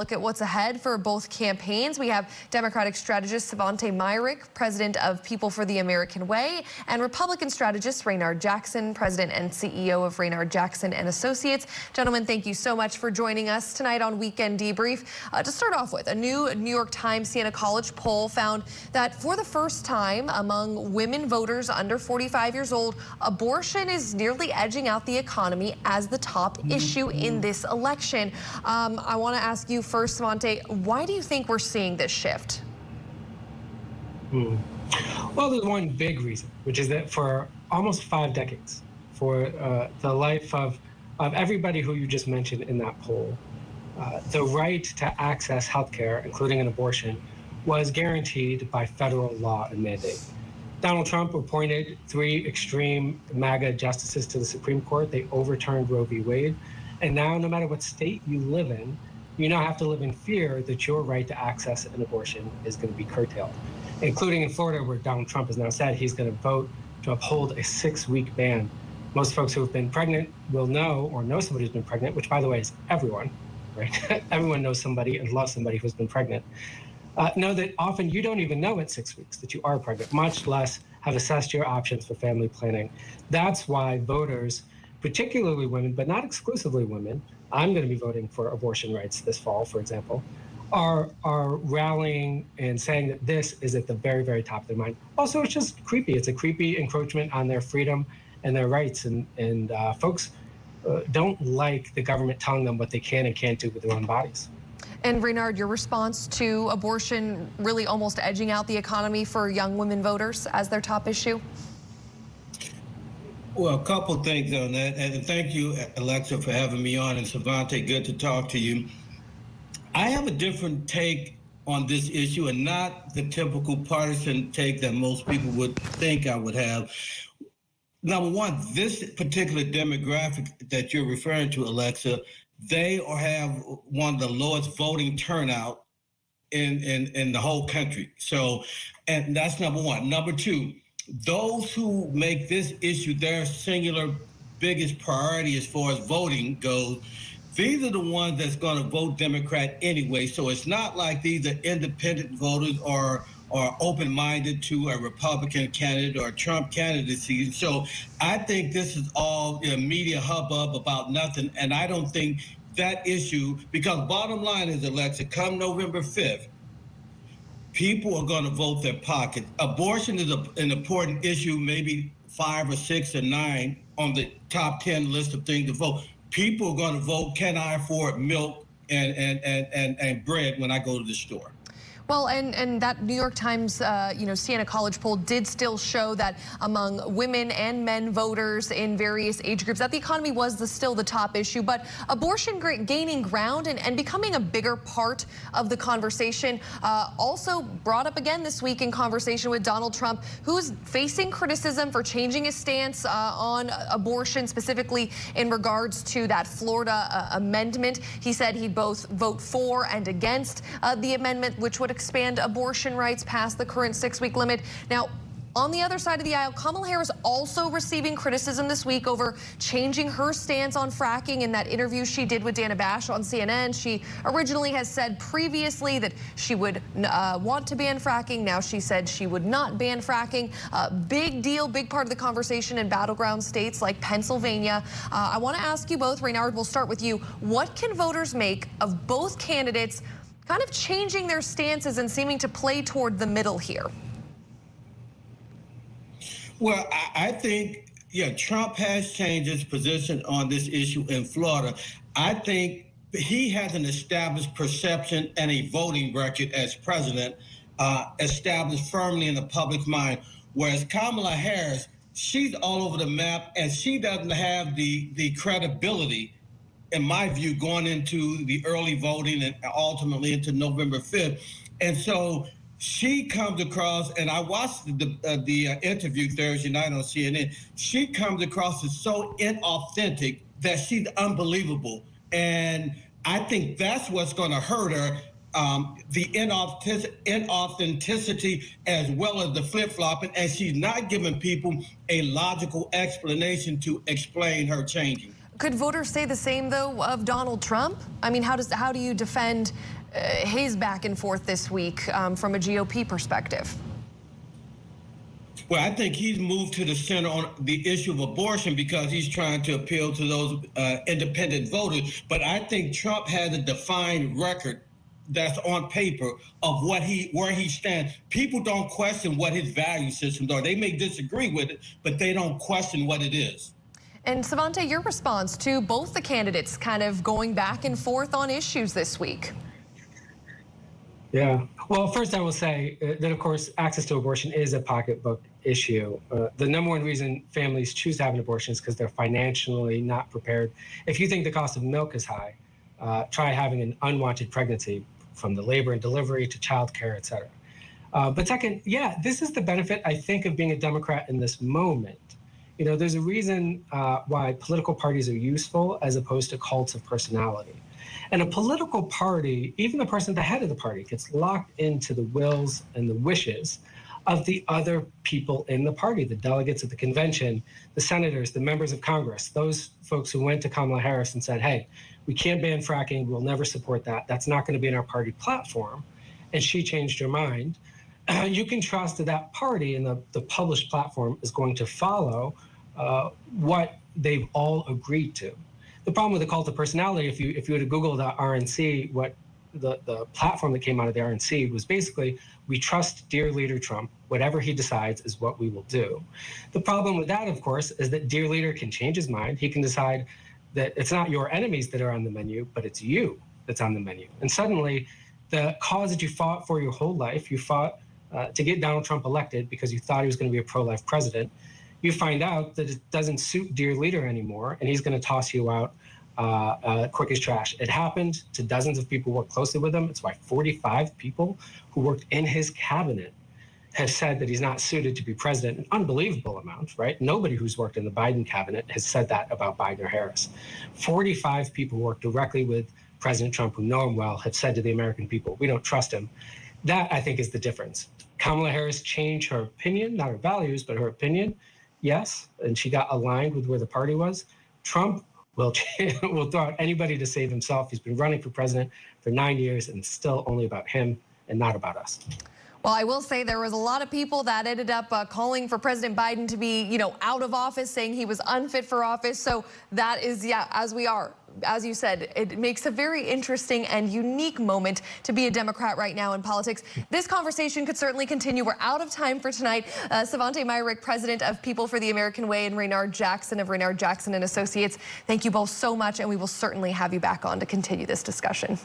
Look at what's ahead for both campaigns. We have Democratic strategist Svante Myrick, president of People for the American Way, and Republican strategist Raynard Jackson, president and CEO of Raynard Jackson and Associates. Gentlemen, thank you so much for joining us tonight on Weekend Debrief. To start off with, a new New York Times Siena College poll found that for the first time among women voters under 45 years old, abortion is nearly edging out the economy as the top issue in this election. I want to ask you first, Svante, why do you think we're seeing this shift? Well, there's one big reason, which is that for almost 5 decades, for the life of everybody who you just mentioned in that poll, the right to access health care, including an abortion, was guaranteed by federal law and mandate. Donald Trump appointed 3 extreme MAGA justices to the Supreme Court. They overturned Roe v. Wade. And now, no matter what state you live in, you now have to live in fear that your right to access an abortion is going to be curtailed, including in Florida, where Donald Trump has now said he's going to vote to uphold a 6-week ban. Most folks who have been pregnant will know, or know somebody who's been pregnant, which, by the way, is everyone, right? Everyone knows somebody and loves somebody who's been pregnant. Know that often you don't even know at 6 weeks that you are pregnant, much less have assessed your options for family planning. That's why voters, particularly women, but not exclusively women, I'm going to be voting for abortion rights this fall, for example, are rallying and saying that this is at the very, very top of their mind. Also, it's just creepy. It's a creepy encroachment on their freedom and their rights. And folks don't like the government telling them what they can and can't do with their own bodies. And Raynard, your response to abortion really almost edging out the economy for young women voters as their top issue? Well, a couple things on that, and thank you, Alexa, for having me on, and Svante, good to talk to you. I have a different take on this issue, and not the typical partisan take that most people would think I would have. Number one, this particular demographic that you're referring to, Alexa, they have one of the lowest voting turnout in the whole country. So, and that's number one. Number two, those who make this issue their singular biggest priority as far as voting goes, these are the ones that's going to vote Democrat anyway. So it's not like these are independent voters or open-minded to a Republican candidate or a Trump candidacy. So I think this is all media hubbub about nothing. And I don't think that issue, because bottom line is, Alexa, come November 5th, people are going to vote their pockets. Abortion is an important issue, maybe 5 or 6 or 9 on the top 10 list of things to vote. People are going to vote, can I afford milk and bread when I go to the store? Well, and that New York Times, Siena College poll did still show that among women and men voters in various age groups, that the economy was still the top issue. But abortion gaining ground and becoming a bigger part of the conversation also brought up again this week in conversation with Donald Trump, who's facing criticism for changing his stance on abortion, specifically in regards to that Florida amendment. He said he'd both vote for and against the amendment, which would expand abortion rights past the current 6-week limit. Now, on the other side of the aisle, Kamala Harris also receiving criticism this week over changing her stance on fracking in that interview she did with Dana Bash on CNN. She originally has said previously that she would want to ban fracking. Now she said she would not ban fracking. Big deal, big part of the conversation in battleground states like Pennsylvania. I want to ask you both, Raynard, we'll start with you. What can voters make of both candidates kind of changing their stances and seeming to play toward the middle here? Well, I think, Trump has changed his position on this issue in Florida. I think he has an established perception and a voting record as president established firmly in the public mind, whereas Kamala Harris, she's all over the map, and she doesn't have the credibility, in my view, going into the early voting and ultimately into November 5th. And so she comes across, and I watched the interview Thursday night on CNN, she comes across as so inauthentic that she's unbelievable. And I think that's what's going to hurt her, the inauthenticity as well as the flip-flopping, and she's not giving people a logical explanation to explain her changing. Could voters say the same, though, of Donald Trump? I mean, how do you defend his back and forth this week from a GOP perspective? Well, I think he's moved to the center on the issue of abortion because he's trying to appeal to those independent voters. But I think Trump has a defined record that's on paper of where he stands. People don't question what his value systems are. They may disagree with it, but they don't question what it is. And Svante, your response to both the candidates kind of going back and forth on issues this week? Yeah. Well, first I will say that, of course, access to abortion is a pocketbook issue. The number one reason families choose to have an abortion is because they're financially not prepared. If you think the cost of milk is high, try having an unwanted pregnancy, from the labor and delivery to childcare, et cetera. But second, yeah, this is the benefit, I think, of being a Democrat in this moment. You know, there's a reason why political parties are useful as opposed to cults of personality. And a political party, even the person at the head of the party, gets locked into the wills and the wishes of the other people in the party, the delegates at the convention, the senators, the members of Congress, those folks who went to Kamala Harris and said, hey, we can't ban fracking, we'll never support that, that's not going to be in our party platform. And she changed her mind. You can trust that that party and the published platform is going to follow what they've all agreed to. The problem with the cult of personality, if you were to Google the RNC, what the platform that came out of the RNC was basically, we trust dear leader Trump, whatever he decides is what we will do. The problem with that, of course, is that dear leader can change his mind. He can decide that it's not your enemies that are on the menu, but it's you that's on the menu. And suddenly, the cause that you fought for your whole life, you fought to get Donald Trump elected because you thought he was going to be a pro-life president, you find out that it doesn't suit dear leader anymore, and he's going to toss you out quick as trash. It happened to dozens of people who worked closely with him. It's why 45 people who worked in his cabinet have said that he's not suited to be president, an unbelievable amount, right? Nobody who's worked in the Biden cabinet has said that about Biden or Harris. 45 people who work directly with President Trump, who know him well, have said to the American people, we don't trust him. That, I think, is the difference. Kamala Harris changed her opinion, not her values, but her opinion, yes, and she got aligned with where the party was. Trump will throw out anybody to save himself. He's been running for president for 9 years, and it's still only about him and not about us. Well, I will say there was a lot of people that ended up calling for President Biden to be, out of office, saying he was unfit for office. So that is, yeah, as we are. As you said, it makes a very interesting and unique moment to be a Democrat right now in politics. This conversation could certainly continue. We're out of time for tonight. Svante Myrick, president of People for the American Way, and Raynard Jackson of Raynard Jackson and Associates. Thank you both so much, and we will certainly have you back on to continue this discussion.